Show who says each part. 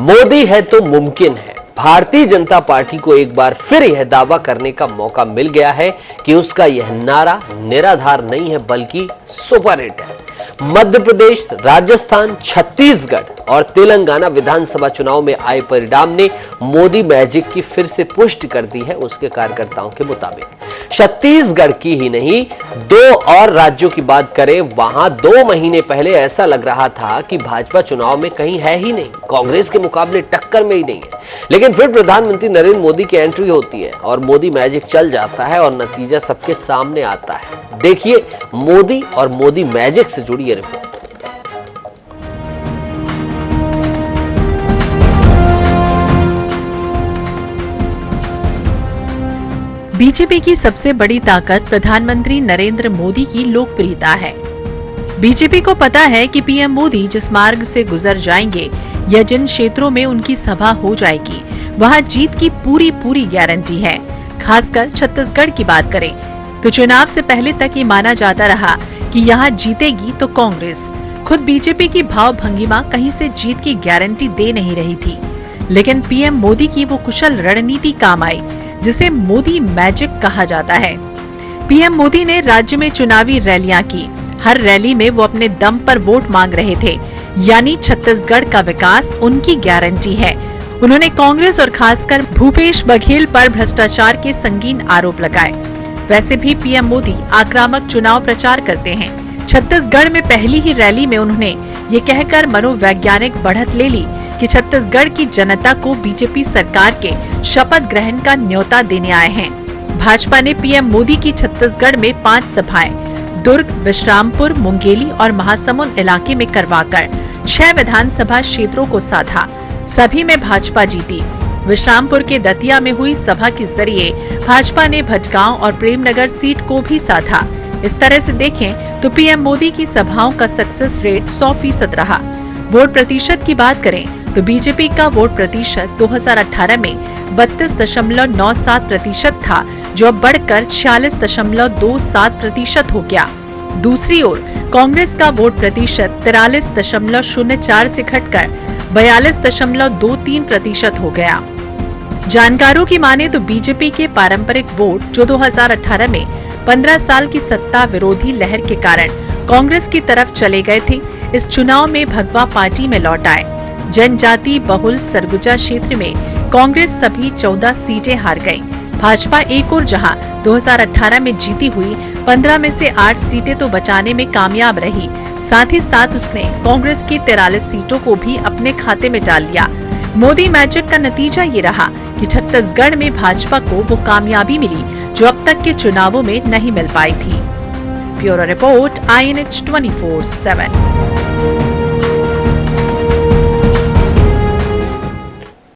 Speaker 1: मोदी है तो मुमकिन है। भारतीय जनता पार्टी को एक बार फिर यह दावा करने का मौका मिल गया है कि उसका यह नारा निराधार नहीं है बल्कि सुपरहिट है। मध्य प्रदेश, राजस्थान, छत्तीसगढ़ और तेलंगाना विधानसभा चुनाव में आए परिणाम ने मोदी मैजिक की फिर से पुष्टि कर दी है। उसके कार्यकर्ताओं के मुताबिक छत्तीसगढ़ की ही नहीं, 2 और राज्यों की बात करें, वहां 2 महीने पहले ऐसा लग रहा था कि भाजपा चुनाव में कहीं है ही नहीं, कांग्रेस के मुकाबले टक्कर में ही नहीं है। लेकिन फिर प्रधानमंत्री नरेंद्र मोदी की एंट्री होती है और मोदी मैजिक चल जाता है और नतीजा सबके सामने आता है। देखिए मोदी और मोदी मैजिक से जुड़ी ये रिपोर्ट।
Speaker 2: बीजेपी की सबसे बड़ी ताकत प्रधानमंत्री नरेंद्र मोदी की लोकप्रियता है। बीजेपी को पता है कि पीएम मोदी जिस मार्ग से गुजर जाएंगे या जिन क्षेत्रों में उनकी सभा हो जाएगी, वहां जीत की पूरी गारंटी है। खासकर छत्तीसगढ़ की बात करें तो चुनाव से पहले तक ये माना जाता रहा कि यहां जीतेगी तो कांग्रेस। खुद बीजेपी की भाव भंगिमा कहीं से जीत की गारंटी दे नहीं रही थी, लेकिन पीएम मोदी की वो कुशल रणनीति काम आई जिसे मोदी मैजिक कहा जाता है। पीएम मोदी ने राज्य में चुनावी रैलियां की। हर रैली में वो अपने दम पर वोट मांग रहे थे, यानी छत्तीसगढ़ का विकास उनकी गारंटी है। उन्होंने कांग्रेस और खासकर भूपेश बघेल पर भ्रष्टाचार के संगीन आरोप लगाए। वैसे भी पीएम मोदी आक्रामक चुनाव प्रचार करते हैं। छत्तीसगढ़ में पहली ही रैली में उन्होंने ये कहकर मनोवैज्ञानिक बढ़त ले ली कि छत्तीसगढ़ की जनता को बीजेपी सरकार के शपथ ग्रहण का न्योता देने आए हैं। भाजपा ने पीएम मोदी की छत्तीसगढ़ में 5 सभाएं दुर्ग, विश्रामपुर, मुंगेली और महासमुंद इलाके में करवाकर 6 विधानसभा क्षेत्रों को साधा। सभी में भाजपा जीती। विश्रामपुर के दतिया में हुई सभा के जरिए भाजपा ने भटगांव और प्रेमनगर सीट को भी साधा। इस तरह से देखें तो पीएम मोदी की सभाओं का सक्सेस रेट 100% रहा। वोट प्रतिशत की बात करें तो बीजेपी का वोट प्रतिशत 2018 में 32.97% था, जो अब बढ़कर 46.27% हो गया। दूसरी ओर कांग्रेस का वोट प्रतिशत 43.04 से घटकर 42.23% हो गया। जानकारों की माने तो बीजेपी के पारंपरिक वोट जो 2018 में 15 साल की सत्ता विरोधी लहर के कारण कांग्रेस की तरफ चले गए थे, इस चुनाव में भगवा पार्टी में लौट आए। जनजाति बहुल सरगुजा क्षेत्र में कांग्रेस सभी 14 सीटें हार गई। भाजपा एक और जहां 2018 में जीती हुई 15 में से 8 सीटें तो बचाने में कामयाब रही, साथ ही साथ उसने कांग्रेस की 43 सीटों को भी अपने खाते में डाल लिया। मोदी मैजिक का नतीजा ये रहा कि छत्तीसगढ़ में भाजपा को वो कामयाबी मिली जो अब तक के चुनावों में नहीं मिल पाई थी। Bureau report, INH 24/7।